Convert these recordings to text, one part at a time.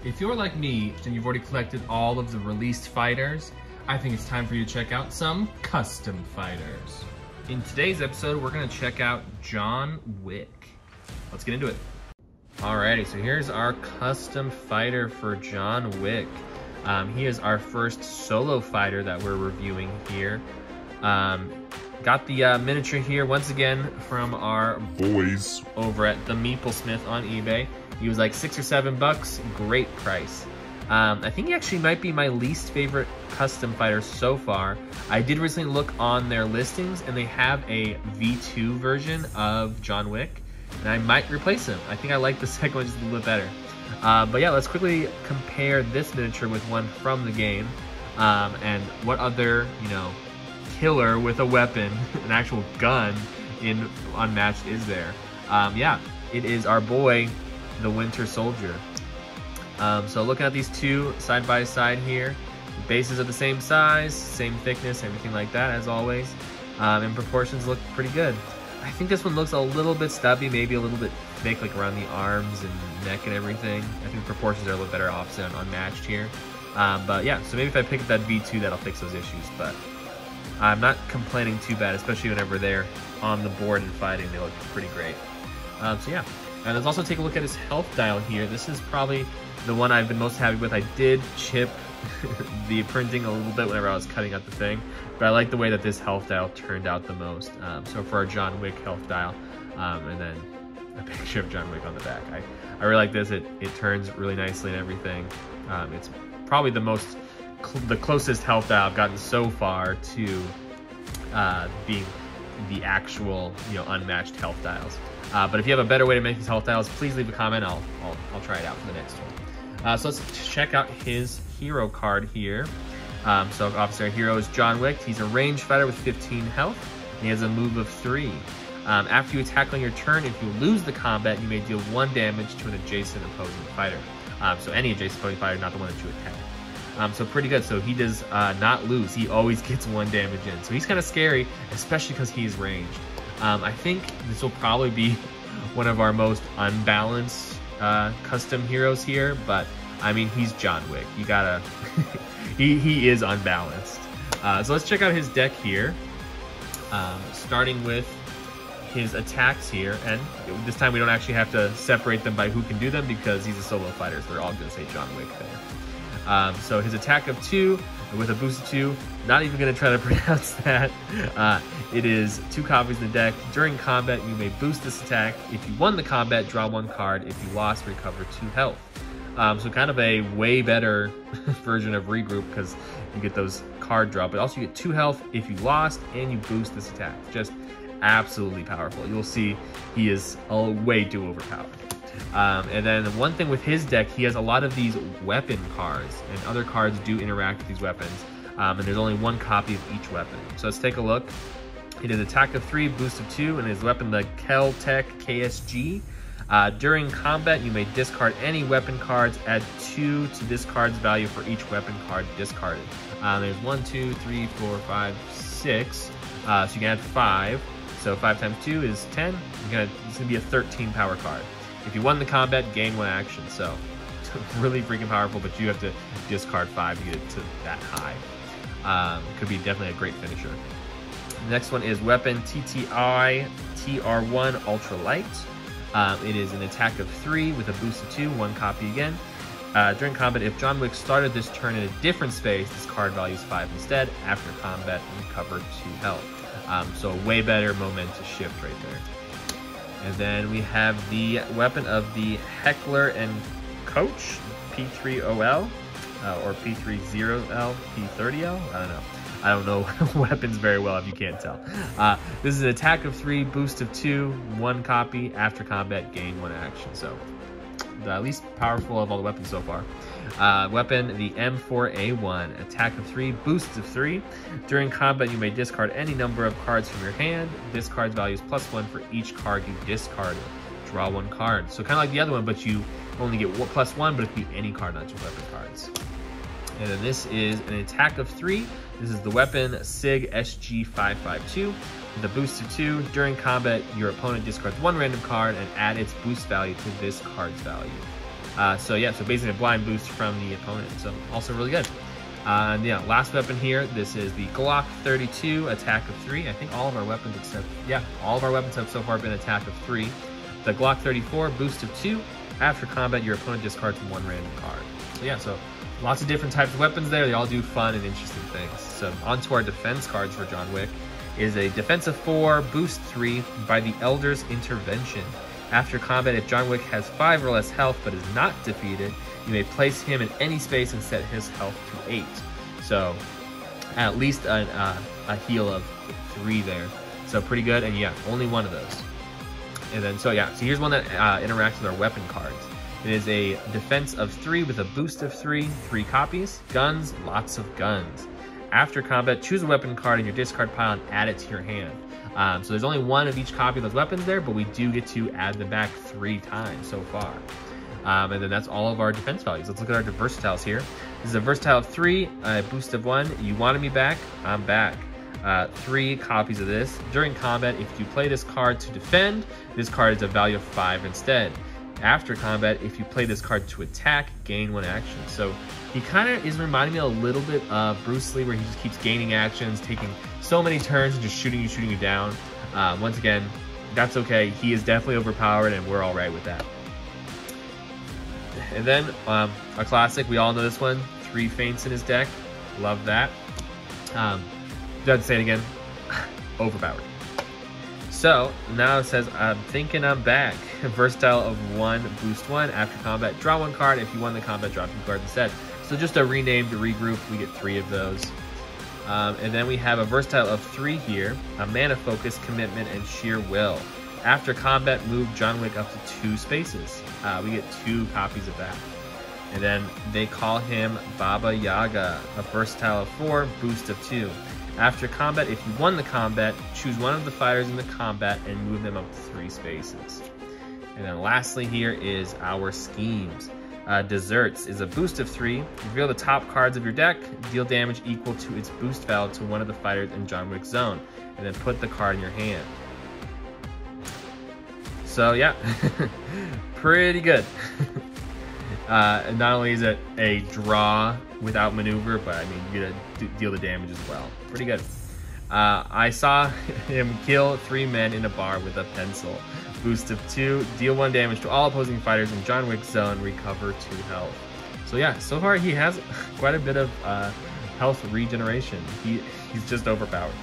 If you're like me and you've already collected all of the released fighters, I think it's time for you to check out some custom fighters. In today's episode, we're gonna check out John Wick. Let's get into it. Alrighty, so here's our custom fighter for John Wick. He is our first solo fighter that we're reviewing here. Got the miniature here once again from our boys over at the Meeplesmith on eBay. He was like $6 or $7, great price. I think he actually might be my least favorite custom fighter so far. I did recently look on their listings and they have a V2 version of John Wick, and I might replace him. I think I like the second one just a little bit better. But yeah, let's quickly compare this miniature with one from the game, and what other, killer with a weapon, an actual gun in Unmatched is there. Yeah, it is our boy, the Winter Soldier. So looking at these two side by side here, bases are the same size, same thickness, everything like that as always, and proportions look pretty good. I think this one looks a little bit stubby, maybe a little bit thick, like around the arms and neck and everything. I think the proportions are a little better offset on Unmatched here. But yeah, so maybe if I pick up that V2, that'll fix those issues. But I'm not complaining too bad, especially whenever they're on the board and fighting. They look pretty great. So yeah, and let's also take a look at his health dial here. This is probably the one I've been most happy with. I did chip the printing a little bit whenever I was cutting out the thing, but I like the way that this health dial turned out the most. So for our John Wick health dial, and then a picture of John Wick on the back. I really like this. It turns really nicely and everything. It's probably the closest health dial I've gotten so far to being the actual unmatched health dials. But if you have a better way to make these health dials, please leave a comment. I'll try it out for the next one. So let's check out his hero card here. So obviously our hero is John Wick. He's a ranged fighter with 15 health. He has a move of 3. After you attack on your turn, if you lose the combat, you may deal 1 damage to an adjacent opposing fighter. So any adjacent opposing fighter, not the one that you attack. So pretty good. So he does not lose. He always gets 1 damage in. So he's kind of scary, especially because he's ranged. I think this will probably be one of our most unbalanced custom heroes here, but I mean, he's John Wick. You gotta, he is unbalanced. So let's check out his deck here, starting with his attacks here, and this time we don't actually have to separate them by who can do them because he's a solo fighter, so they're all gonna say John Wick there. So his attack of 2 with a boost of 2, not even gonna try to pronounce that. It is 2 copies in the deck. During combat, you may boost this attack. If you won the combat, draw 1 card. If you lost, recover 2 health. So kind of a way better version of Regroup because you get those card draw, but also you get 2 health if you lost, and you boost this attack. Just absolutely powerful. You'll see he is way too overpowered. And then one thing with his deck, he has a lot of these weapon cards, and other cards do interact with these weapons, and there's only 1 copy of each weapon. So let's take a look. He did attack of 3, boost of 2, and his weapon, the Kel-Tec KSG. During combat, you may discard any weapon cards, add 2 to this card's value for each weapon card discarded. There's 1, 2, 3, 4, 5, 6, so you can add 5. So 5 times 2 is 10. It's gonna be a 13 power card. If you won the combat, gain 1 action. So really freaking powerful, but you have to discard 5 to get it to that high. Could be definitely a great finisher. The next one is weapon TTI TR1 Ultralight. It is an attack of 3 with a boost of 2, 1 copy again. During combat, if John Wick started this turn in a different space, this card value is 5 instead. After combat, recover 2 health. So a way better momentous shift right there. And then we have the weapon of the Heckler and Koch P3OL, or P30L, P30L, I don't know. I don't know weapons very well if you can't tell. This is an attack of 3, boost of 2, 1 copy. After combat, gain 1 action. So the least powerful of all the weapons so far. Weapon, the M4A1, attack of 3, boosts of 3. During combat, you may discard any number of cards from your hand. This card's value is +1 for each card you discarded. Draw 1 card. So kind of like the other one, but you only get +1, but it could be any card, not just weapon cards. And then this is an attack of 3. This is the weapon SIG SG552. With a boost of 2, during combat, your opponent discards 1 random card and add its boost value to this card's value. So yeah, so basically a blind boost from the opponent. So also really good. And yeah, last weapon here, this is the Glock 32, attack of 3. I think all of our weapons except, yeah, all of our weapons have so far been attack of 3. The Glock 34, boost of 2. After combat, your opponent discards 1 random card. So yeah, so lots of different types of weapons there. They all do fun and interesting things. So on to our defense cards for John Wick. Is a defense of 4, boost 3 by the Elder's Intervention. After combat, if John Wick has 5 or less health but is not defeated, you may place him in any space and set his health to 8. So at least a heal of 3 there. So pretty good, and yeah, only one of those. And then, so yeah, so here's one that interacts with our weapon cards. It is a defense of 3 with a boost of 3, 3 copies. Guns, lots of guns. After combat, choose a weapon card in your discard pile and add it to your hand. So there's only 1 of each copy of those weapons there, but we do get to add them back 3 times so far. And then that's all of our defense values. Let's look at our versatiles here. This is a versatile of 3, a boost of 1. You wanted me back? I'm back. 3 copies of this. During combat, if you play this card to defend, this card is a value of 5 instead. After combat, if you play this card to attack, gain 1 action. So he kind of is reminding me a little bit of Bruce Lee, where he just keeps gaining actions, taking so many turns and just shooting you down. Once again, that's okay. He is definitely overpowered, and we're all right with that. And then a classic, we all know this one, 3 feints in his deck. Love that. Do I have to say it again? Overpowered. So now it says, I'm thinking I'm back. Versatile of 1, boost 1. After combat, draw 1 card. If you won the combat, draw 2 cards instead. So just a renamed, regroup, we get 3 of those. And then we have a versatile of 3 here, a mana focus, commitment, and sheer will. After combat, move John Wick up to 2 spaces. We get 2 copies of that. And then they call him Baba Yaga, a versatile of 4, boost of 2. After combat, if you won the combat, choose one of the fighters in the combat and move them up to 3 spaces. And then lastly here is our schemes. Desserts is a boost of 3. Reveal the top cards of your deck. Deal damage equal to its boost value to one of the fighters in John Wick's zone. And then put the card in your hand. So yeah, pretty good. Not only is it a draw without maneuver, but I mean, you get to deal the damage as well. Pretty good. I saw him kill 3 men in a bar with a pencil. Boost of 2, deal 1 damage to all opposing fighters in John Wick's zone, recover 2 health. So yeah, so far he has quite a bit of health regeneration. He's just overpowered.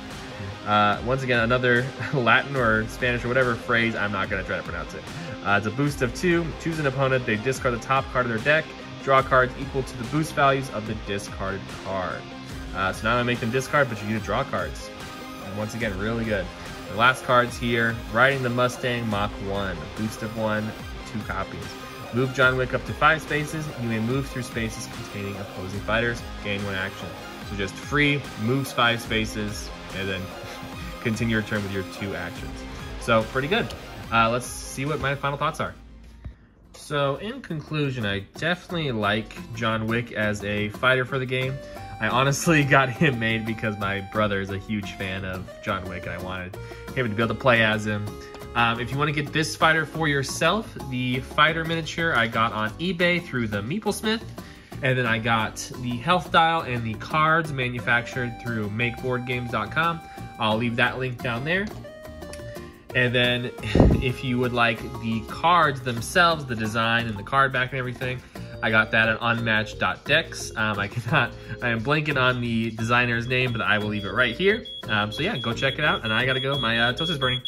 Once again, another Latin or Spanish or whatever phrase, I'm not going to try to pronounce it. It's a boost of 2. Choose an opponent. They discard the top card of their deck. Draw cards equal to the boost values of the discarded card. So now I make them discard, but you get to draw cards. And once again, really good. The last cards here, Riding the Mustang Mach 1. A boost of 1, 2 copies. Move John Wick up to 5 spaces. You may move through spaces containing opposing fighters. Gain 1 action. So just free, moves 5 spaces, and then continue your turn with your 2 actions. So pretty good. Let's see what my final thoughts are. So in conclusion, I definitely like John Wick as a fighter for the game. I honestly got him made because my brother is a huge fan of John Wick and I wanted him to be able to play as him. If you want to get this fighter for yourself, the fighter miniature I got on eBay through the Meeplesmith. And then I got the health dial and the cards manufactured through makeboardgames.com. I'll leave that link down there. And then if you would like the cards themselves, the design and the card back and everything, I got that at unmatched.dex. I am blanking on the designer's name, but I will leave it right here. So yeah, go check it out. And I gotta go. My toast is burning.